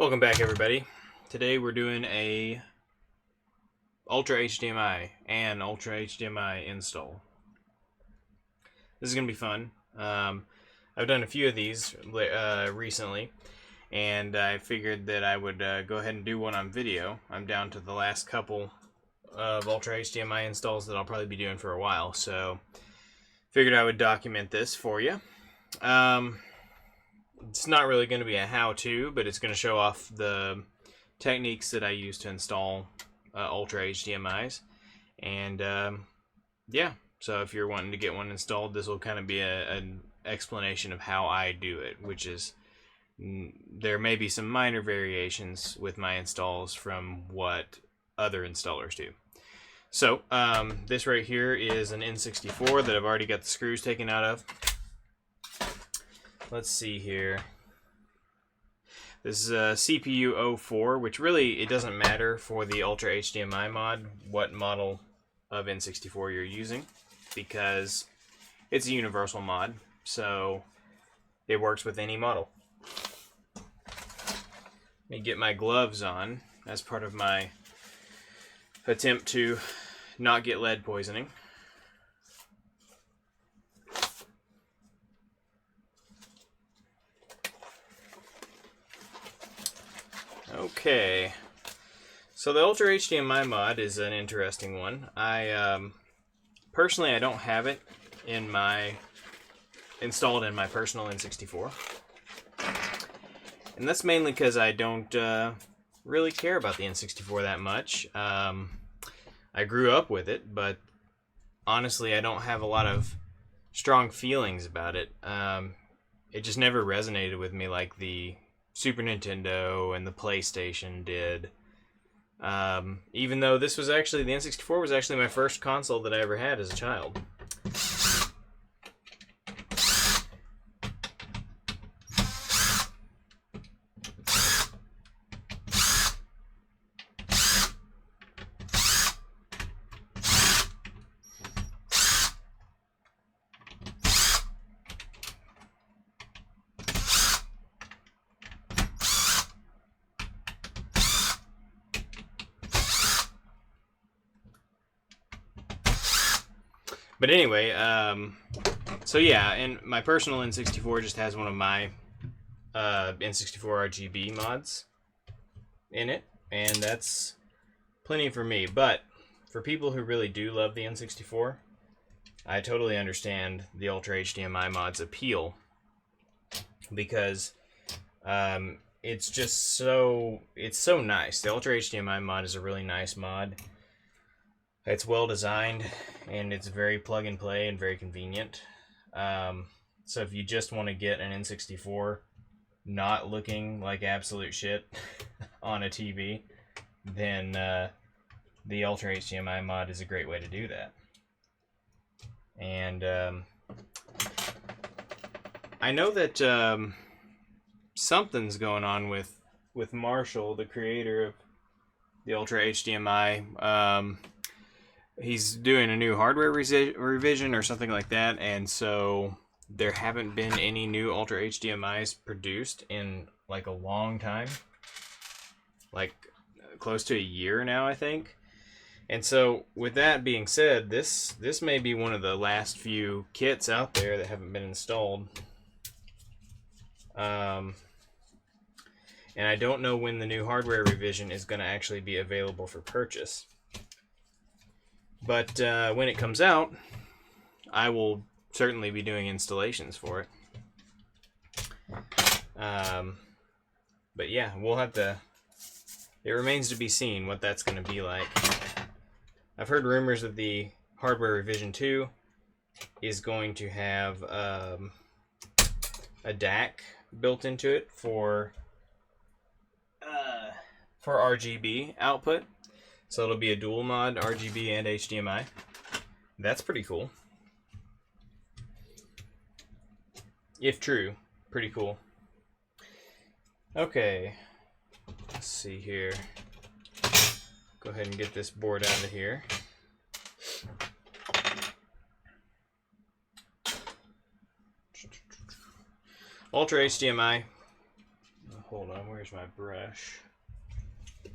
Welcome back, everybody. Today we're doing a Ultra HDMI and Ultra HDMI install. This is going to be fun. I've done a few of these recently, and I figured that I would go ahead and do one on video. I'm down to the last couple of Ultra HDMI installs that I'll probably be doing for a while, so figured I would document this for you. It's not really going to be a how-to, but it's going to show off the techniques that I use to install Ultra HDMIs. And yeah, so if you're wanting to get one installed, this will kind of be an explanation of how I do it, which is there may be some minor variations with my installs from what other installers do. So this right here is an N64 that I've already got the screws taken out of. Let's see here. This is a CPU 04, which really, it doesn't matter for the Ultra HDMI mod what model of N64 you're using, because it's a universal mod, so it works with any model. Let me get my gloves on as part of my attempt to not get lead poisoning. Okay, so the Ultra HDMI mod is an interesting one. Personally, I don't have it installed in my personal N64, and that's mainly because I don't really care about the N64 that much. I grew up with it, but honestly, I don't have a lot of strong feelings about it. It just never resonated with me like the Super Nintendo and the PlayStation did. Even though this was actually, the N64 was actually my first console that I ever had as a child. But anyway, so yeah, and my personal N64 just has one of my N64 RGB mods in it, and that's plenty for me. But for people who really do love the N64, I totally understand the Ultra HDMI mod's appeal, because it's just so nice. The Ultra HDMI mod is a really nice mod. It's well designed, and it's very plug and play and very convenient. So if you just want to get an N64 not looking like absolute shit on a TV, then the Ultra HDMI mod is a great way to do that. And I know that something's going on with Marshall, the creator of the Ultra HDMI. He's doing a new hardware revision or something like that, and so there haven't been any new Ultra HDMIs produced in like a long time, like close to a year now, I think. And so with that being said, this may be one of the last few kits out there that haven't been installed. And I don't know when the new hardware revision is going to actually be available for purchase. But when it comes out, I will certainly be doing installations for it. But yeah, we'll have to... It remains to be seen what that's going to be like. I've heard rumors that the hardware revision 2 is going to have a DAC built into it for RGB output. So it'll be a dual mod, RGB and HDMI. That's pretty cool. If true, pretty cool. Okay, let's see here. Go ahead and get this board out of here. Ultra HDMI hold on, where's my brush? I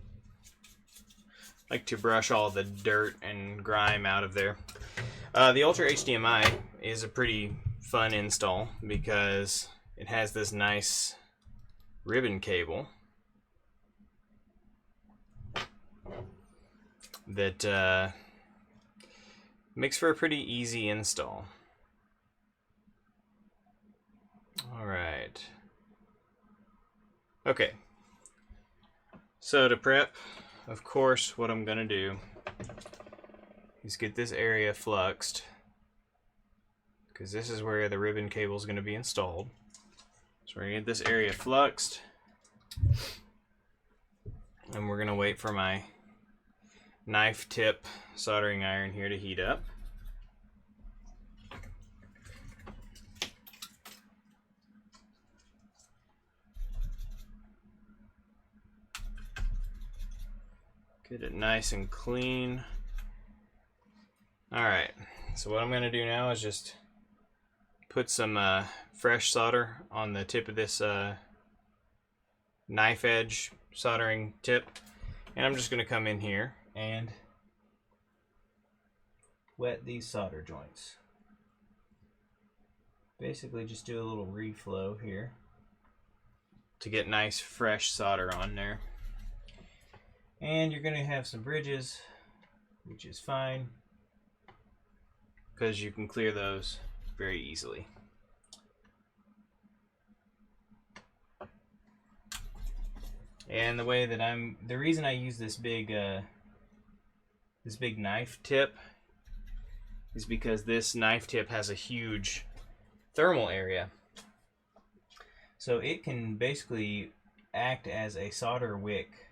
like to brush all the dirt and grime out of there. The UltraHDMI is a pretty fun install because it has this nice ribbon cable that makes for a pretty easy install. Alright. Okay. So to prep, of course, what I'm going to do is get this area fluxed, because this is where the ribbon cable is going to be installed. So we're going to get this area fluxed, and we're going to wait for my knife tip soldering iron here to heat up. Get it nice and clean. Alright, so what I'm going to do now is just put some fresh solder on the tip of this knife edge soldering tip, and I'm just going to come in here and wet these solder joints. Basically just do a little reflow here to get nice fresh solder on there. And you're going to have some bridges, which is fine, because you can clear those very easily. And the way that the reason I use this big knife tip is because this knife tip has a huge thermal area. So it can basically act as a solder wick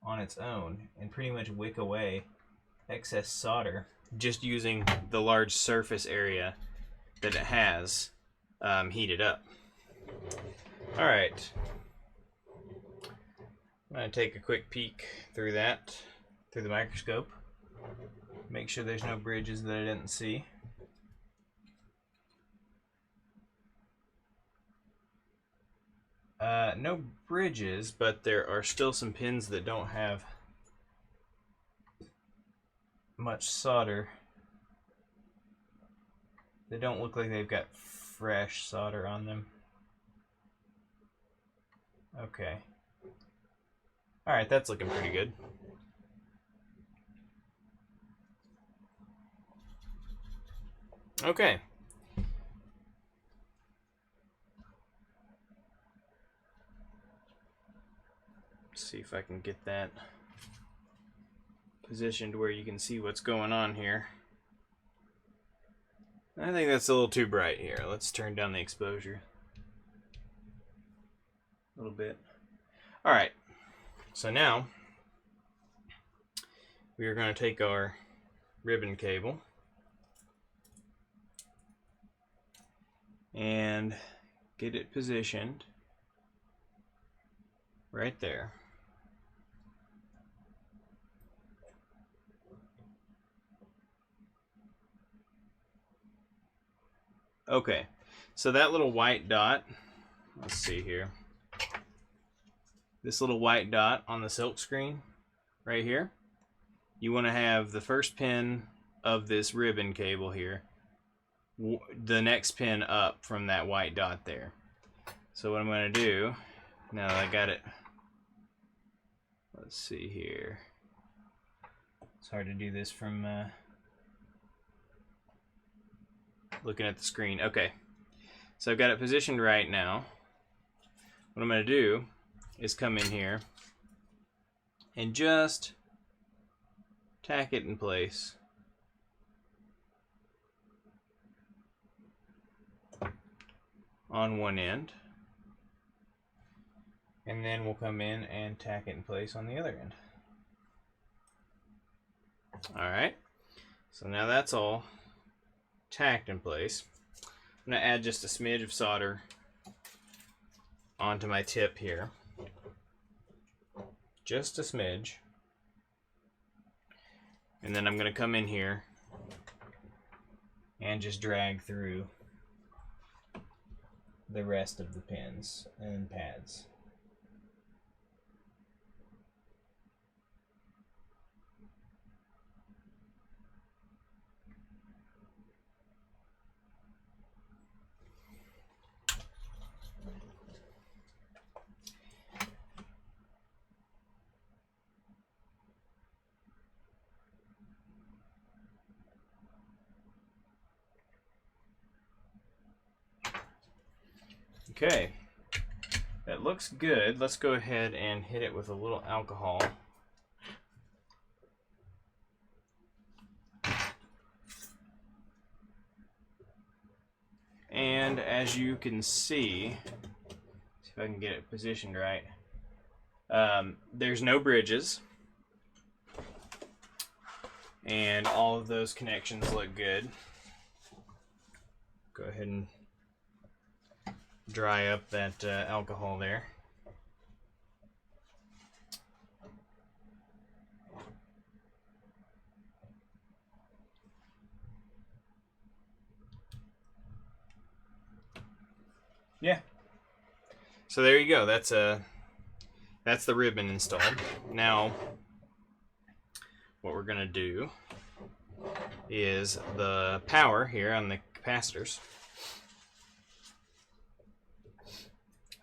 on its own and pretty much wick away excess solder just using the large surface area that it has heated up. Alright, I'm going to take a quick peek through the microscope, make sure there's no bridges that I didn't see. No bridges, but there are still some pins that don't have much solder. They don't look like they've got fresh solder on them. Okay. Alright, that's looking pretty good. Okay. See if I can get that positioned where you can see what's going on here. I think that's a little too bright here. Let's turn down the exposure a little bit. Alright, so now we are going to take our ribbon cable and get it positioned right there. Okay, so that little white dot, let's see here, this little white dot on the silk screen right here, you want to have the first pin of this ribbon cable here, the next pin up from that white dot there. So what I'm going to do, now that I got it, let's see here, it's hard to do this from looking at the screen. Okay, so I've got it positioned right now. What I'm going to do is come in here and just tack it in place. On one end, and then we'll come in and tack it in place on the other end. Alright, so now that's all tacked in place. I'm going to add just a smidge of solder onto my tip here. Just a smidge. And then I'm going to come in here and just drag through the rest of the pins and pads. Okay, that looks good. Let's go ahead and hit it with a little alcohol. And as you can see if I can get it positioned right, there's no bridges, and all of those connections look good. Go ahead and dry up that alcohol there. Yeah. So there you go. That's the ribbon installed. Now, what we're gonna do is the power here on the capacitors.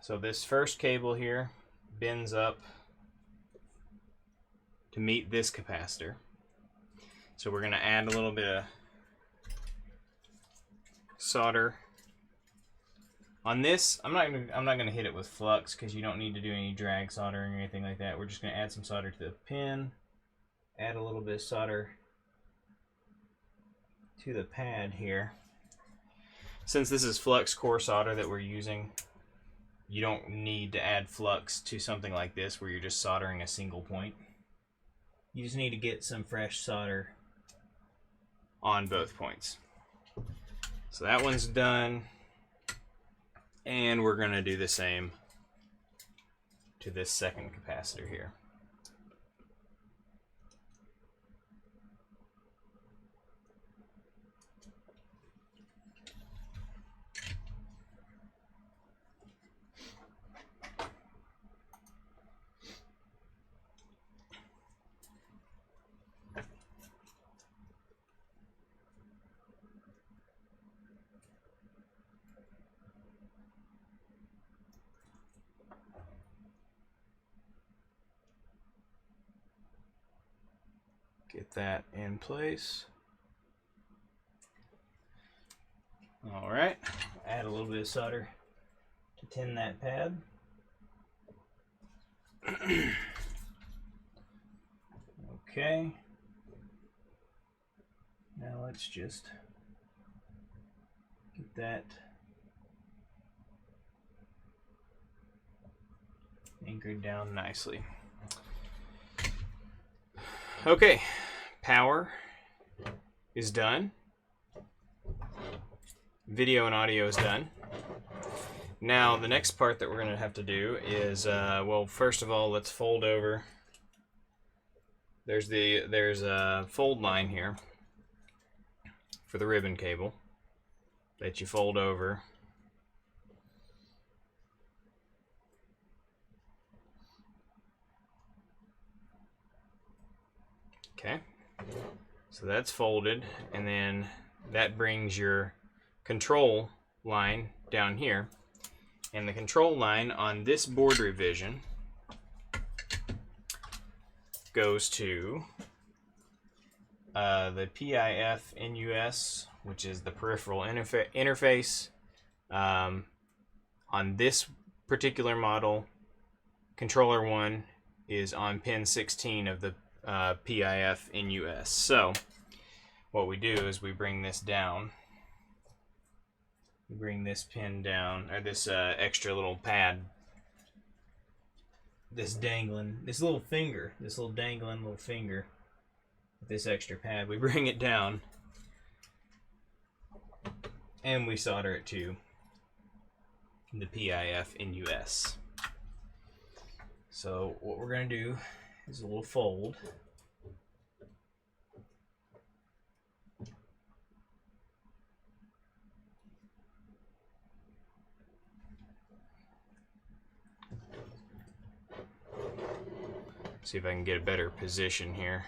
So this first cable here bends up to meet this capacitor. So we're gonna add a little bit of solder. On this, I'm not gonna hit it with flux because you don't need to do any drag soldering or anything like that. We're just gonna add some solder to the pin, add a little bit of solder to the pad here. Since this is flux core solder that we're using, you don't need to add flux to something like this where you're just soldering a single point. You just need to get some fresh solder on both points. So that one's done. And we're going to do the same to this second capacitor here. Get that in place. All right, add a little bit of solder to tin that pad. Okay. Now let's just get that anchored down nicely. Okay, power is done. Video and audio is done. Now the next part that we're going to have to do is, well, first of all, let's fold over. There's a fold line here for the ribbon cable that you fold over. Okay, so that's folded, and then that brings your control line down here, and the control line on this board revision goes to the PIF NUS, which is the peripheral interface. On this particular model, controller 1 is on pin 16 of the PIF NUS. So what we do is we bring this down. We bring this pin down, or this extra little pad, this dangling, this little dangling little finger, with this extra pad. We bring it down and we solder it to the PIF NUS. So what we're going to do is a little fold. See if I can get a better position here.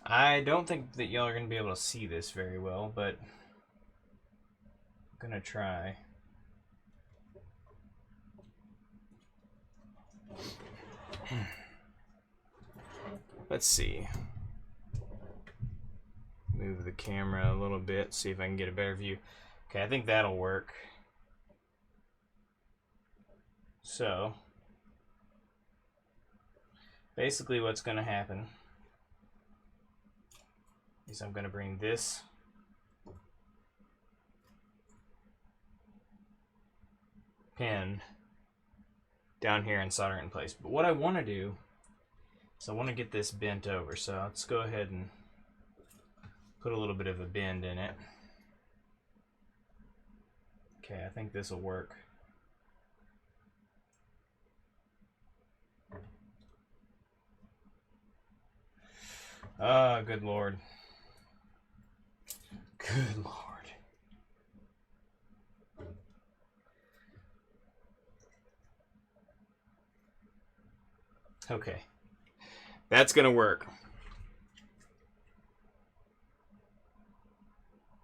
I don't think that y'all are going to be able to see this very well, but gonna try. Let's see. Move the camera a little bit, see if I can get a better view. Okay, I think that'll work. So, basically what's going to happen is I'm going to bring this pin down here and solder it in place. But what I want to do is I want to get this bent over. So let's go ahead and put a little bit of a bend in it. Okay, I think this will work. Ah, good Lord. Good Lord. Okay. That's gonna work.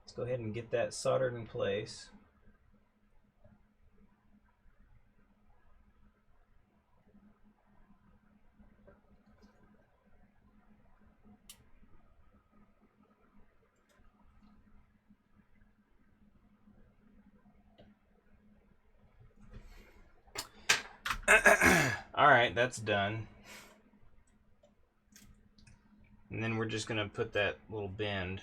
Let's go ahead and get that soldered in place. Alright, that's done. And then we're just going to put that little bend.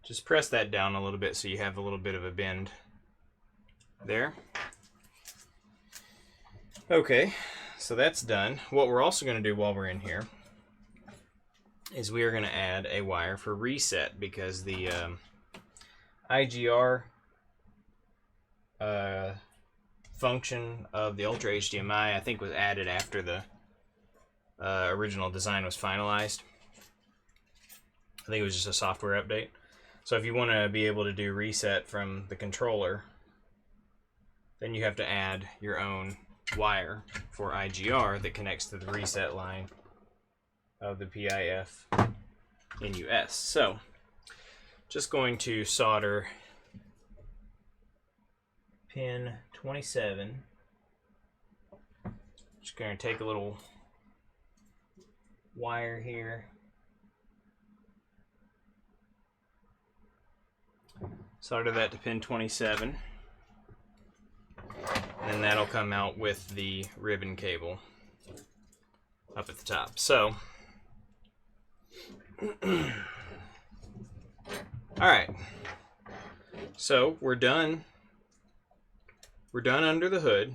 Just press that down a little bit so you have a little bit of a bend there. Okay, so that's done. What we're also going to do while we're in here is we are going to add a wire for reset, because the IGR function of the UltraHDMI, I think, was added after the original design was finalized. I think it was just a software update. So if you want to be able to do reset from the controller, then you have to add your own wire for IGR that connects to the reset line of the PIF NUS. So just going to solder pin 27. Just going to take a little wire here, solder that to pin 27, and then that'll come out with the ribbon cable up at the top. So alright, so we're done under the hood.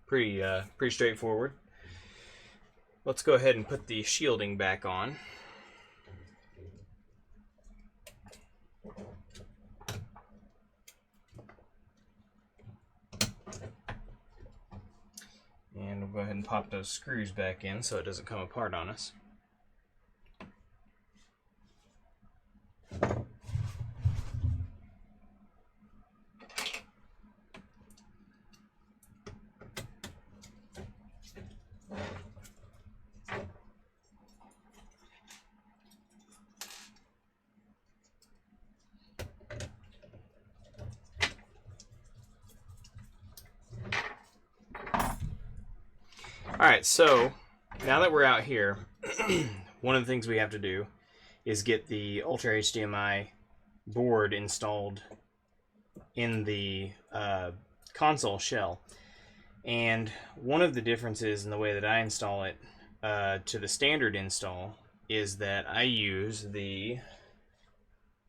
Pretty straightforward. Let's go ahead and put the shielding back on. And we'll go ahead and pop those screws back in so it doesn't come apart on us. Alright, so now that we're out here, one of the things we have to do is get the UltraHDMI board installed in the console shell. And one of the differences in the way that I install it to the standard install is that I use the,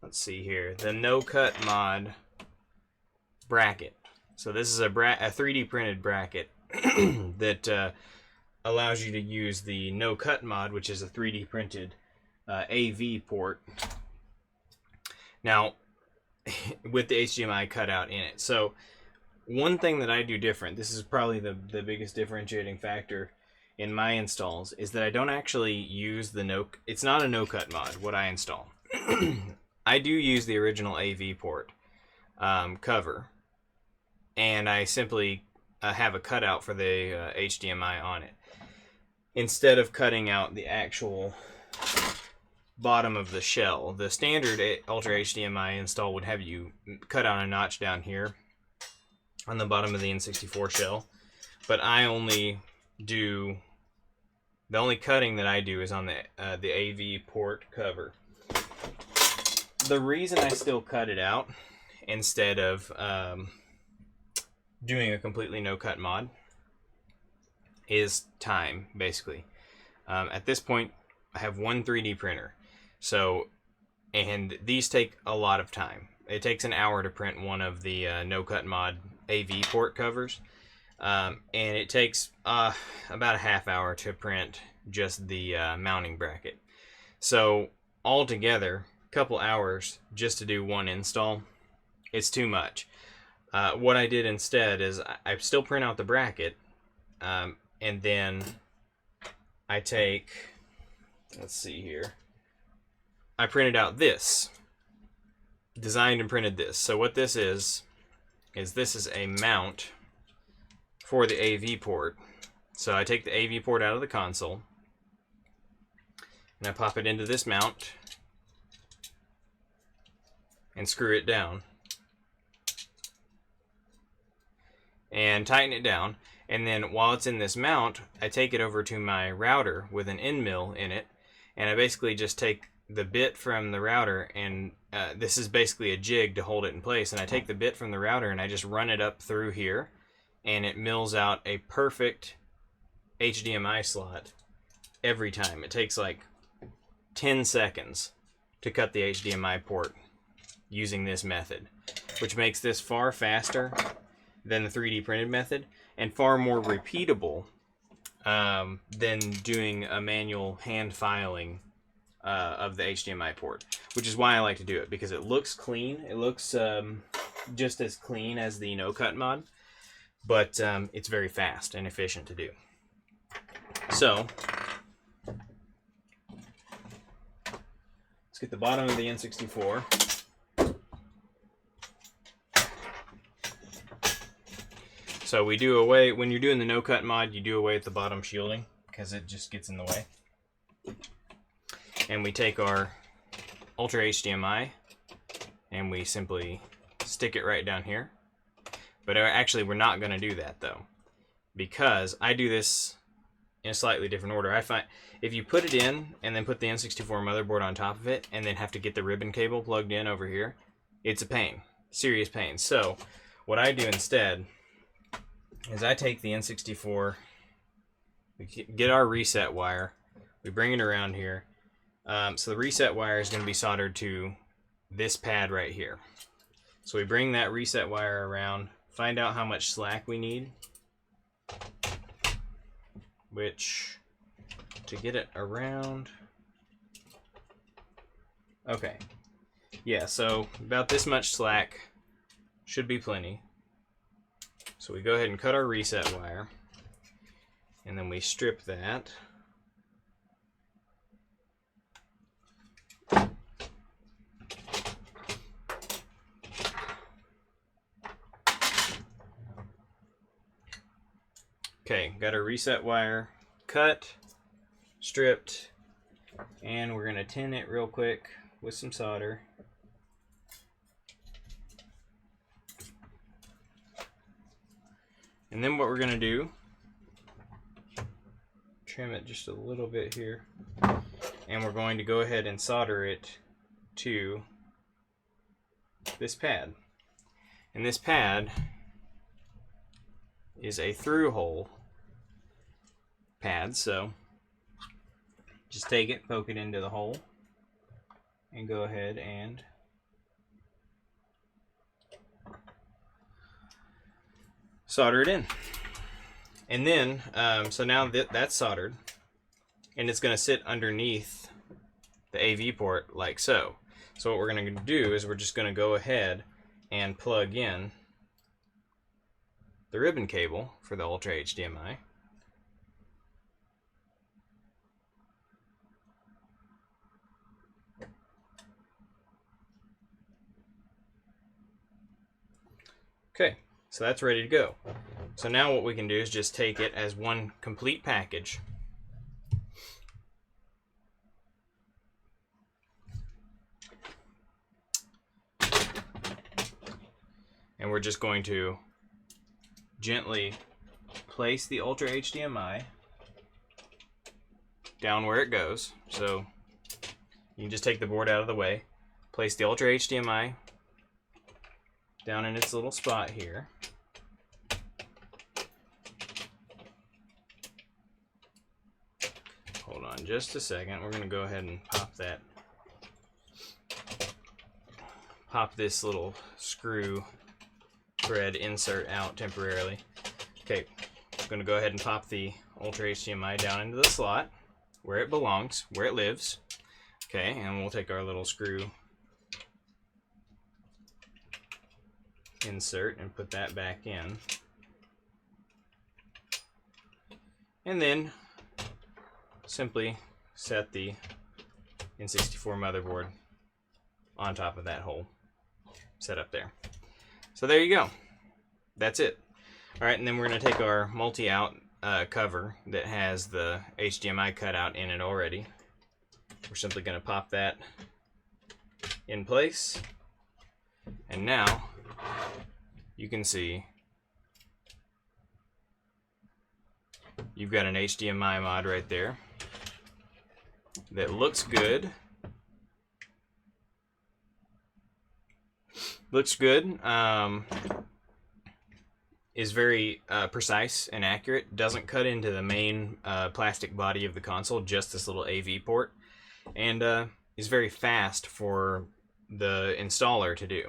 let's see here, the no-cut mod bracket. So this is a 3D printed bracket that allows you to use the no-cut mod, which is a 3D printed AV port. Now, with the HDMI cutout in it. So one thing that I do different, this is probably the biggest differentiating factor in my installs, is that I don't actually use the it's not a no-cut mod, what I install. I do use the original AV port cover, and I simply have a cutout for the HDMI on it, instead of cutting out the actual bottom of the shell. The standard Ultra HDMI install would have you cut out a notch down here on the bottom of the N64 shell, but I only do, the only cutting that I do is on the AV port cover. The reason I still cut it out instead of doing a completely no-cut mod is time, basically. At this point, I have one 3D printer, so, and these take a lot of time. It takes an hour to print one of the no-cut mod AV port covers, and it takes about a half hour to print just the mounting bracket. So altogether, a couple hours just to do one install. It's too much. What I did instead is I still print out the bracket, and then I take, let's see here, I printed out this, designed and printed this. So what this is this is a mount for the AV port. So I take the AV port out of the console, and I pop it into this mount and screw it down and tighten it down. And then while it's in this mount, I take it over to my router with an end mill in it, and I basically just take the bit from the router, and this is basically a jig to hold it in place, and I take the bit from the router and I just run it up through here, and it mills out a perfect HDMI slot every time. It takes like 10 seconds to cut the HDMI port using this method, which makes this far faster than the 3D printed method and far more repeatable than doing a manual hand filing of the HDMI port, which is why I like to do it, because it looks clean. It looks just as clean as the no-cut mod, but it's very fast and efficient to do. So let's get the bottom of the N64. So we do away, when you're doing the no-cut mod, you do away with the bottom shielding because it just gets in the way. And we take our Ultra HDMI and we simply stick it right down here. But actually we're not going to do that though, because I do this in a slightly different order. I find if you put it in and then put the N64 motherboard on top of it and then have to get the ribbon cable plugged in over here, it's a pain, serious pain. So what I do instead is I take the N64, we get our reset wire, we bring it around here. So the reset wire is going to be soldered to this pad right here. So we bring that reset wire around, find out how much slack we need, which, to get it around, okay, yeah, so about this much slack should be plenty. So we go ahead and cut our reset wire, and then we strip that. Okay, got our reset wire cut, stripped, and we're going to tin it real quick with some solder. And then what we're going to do, trim it just a little bit here, and we're going to go ahead and solder it to this pad. And this pad is a through hole pad, so just take it, poke it into the hole, and go ahead and solder it in. And then, so now that's soldered, and it's going to sit underneath the AV port like so. So what we're going to do is we're just going to go ahead and plug in the ribbon cable for the Ultra HDMI. Okay, so that's ready to go. So now what we can do is just take it as one complete package. we're just going to gently place the Ultra HDMI down where it goes. So you can just take the board out of the way, place the Ultra HDMI down in its little spot here. Hold on just a second. We're going to go ahead and pop this little screw thread insert out temporarily. Okay, I'm going to go ahead and pop the Ultra HDMI down into the slot where it belongs, where it lives. Okay, and we'll take our little screw insert and put that back in. And then simply set the N64 motherboard on top of that hole set up there. So there you go. That's it. Alright, and then we're going to take our multi-out cover that has the HDMI cutout in it already. We're simply going to pop that in place. And now you can see you've got an HDMI mod right there that looks good. Looks good. Is very precise and accurate. Doesn't cut into the main plastic body of the console, just this little AV port. And is very fast for the installer to do.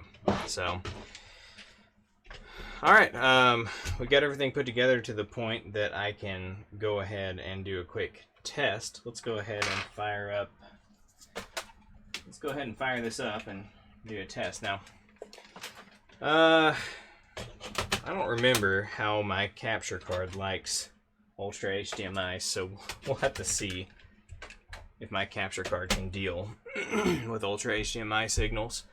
So, alright, we got everything put together to the point that I can go ahead and do a quick test. Let's go ahead and fire this up and do a test. Now, I don't remember how my capture card likes Ultra HDMI, so we'll have to see if my capture card can deal with Ultra HDMI signals.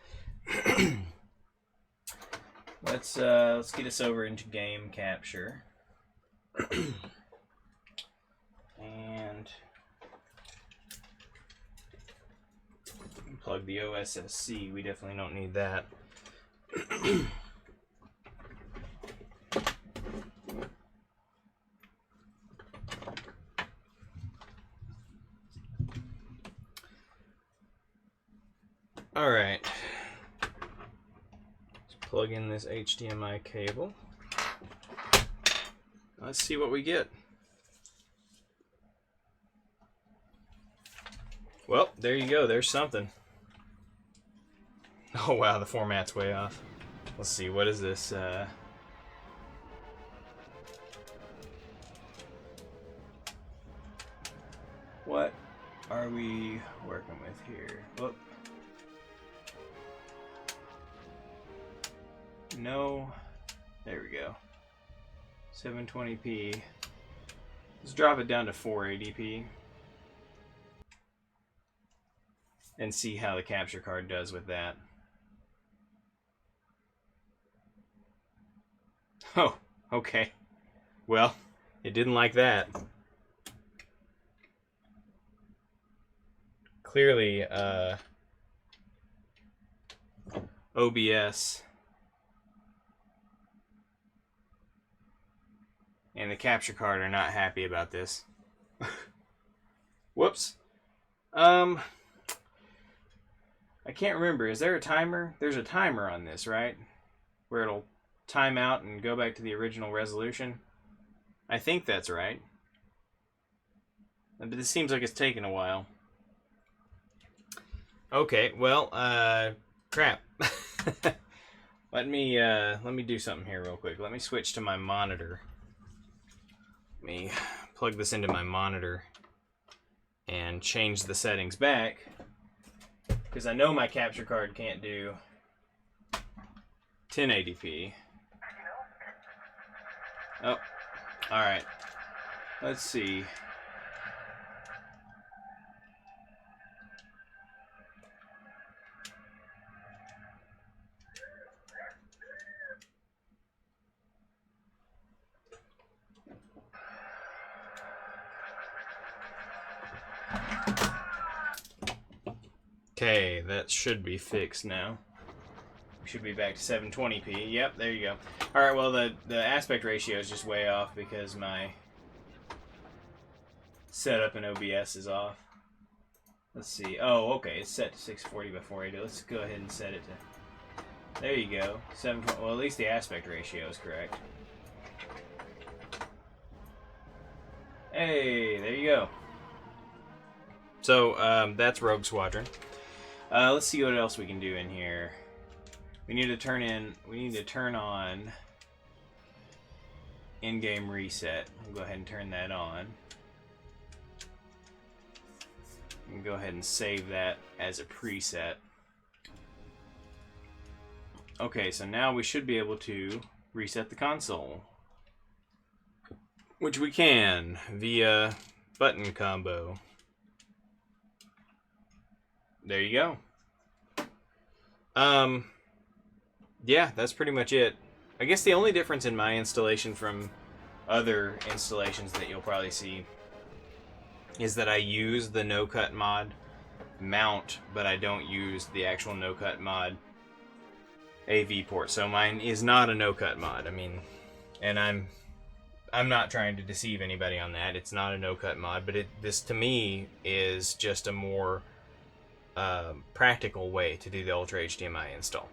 Let's get us over into game capture. And plug the OSSC. We definitely don't need that. All right. Let's plug in this HDMI cable. Let's see what we get. Well, there you go. There's something. Oh wow, the format's way off. Let's see, what is this? What are we working with here? Whoop. No. There we go. 720p. Let's drop it down to 480p. And see how the capture card does with that. Oh, okay. Well, it didn't like that. Clearly, OBS and the capture card are not happy about this. Whoops. I can't remember. Is there a timer? There's a timer on this, right? Where it'll time out and go back to the original resolution. I think that's right. But this seems like it's taking a while. Okay, well, crap. Let me do something here real quick. Let me switch to my monitor. Let me plug this into my monitor and change the settings back, because I know my capture card can't do 1080p. Oh, alright. Let's see. Okay, that should be fixed now. should be back to 720p. Yep, there you go. Alright, well, the aspect ratio is just way off because my setup in OBS is off. Let's see. Oh, okay, it's set to 640 by 480. Let's go ahead and set it to... There you go. 720. Well, at least the aspect ratio is correct. Hey, there you go. So, that's Rogue Squadron. Let's see what else we can do in here. We need to turn on in-game reset. We'll go ahead and turn that on. And go ahead and save that as a preset. Okay, so now we should be able to reset the console. Which we can via button combo. There you go. Yeah, that's pretty much it. I guess the only difference in my installation from other installations that you'll probably see is that I use the no-cut mod mount, but I don't use the actual no-cut mod AV port. So mine is not a no-cut mod. I mean, and I'm not trying to deceive anybody on that. It's not a no-cut mod, but this to me is just a more practical way to do the UltraHDMI install.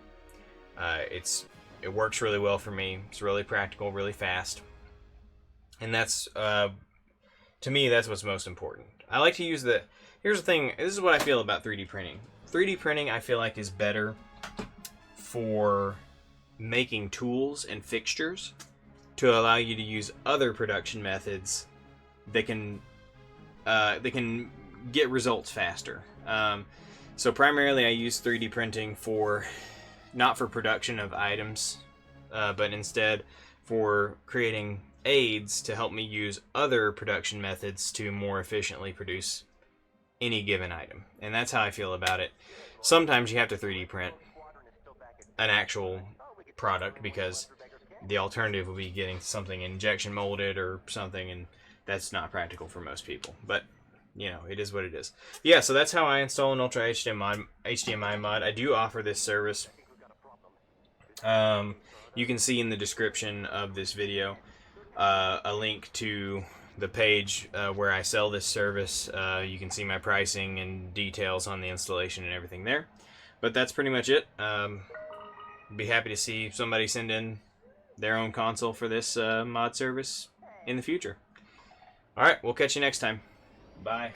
It works really well for me. It's really practical, really fast, and that's to me that's what's most important. I like to use the. Here's the thing. This is what I feel about 3D printing. 3D printing I feel like is better for making tools and fixtures to allow you to use other production methods that can get results faster. So primarily I use 3D printing for, not for production of items, but instead for creating aids to help me use other production methods to more efficiently produce any given item. And that's how I feel about it. Sometimes you have to 3D print an actual product because the alternative will be getting something injection molded or something, and that's not practical for most people. But you know, it is what it is. Yeah, so that's how I install an Ultra HDMI mod. I do offer this service. You can see in the description of this video a link to the page where I sell this service. You can see my pricing and details on the installation and everything there. But that's pretty much it. Be happy to see somebody send in their own console for this mod service in the future. Alright, we'll catch you next time. Bye.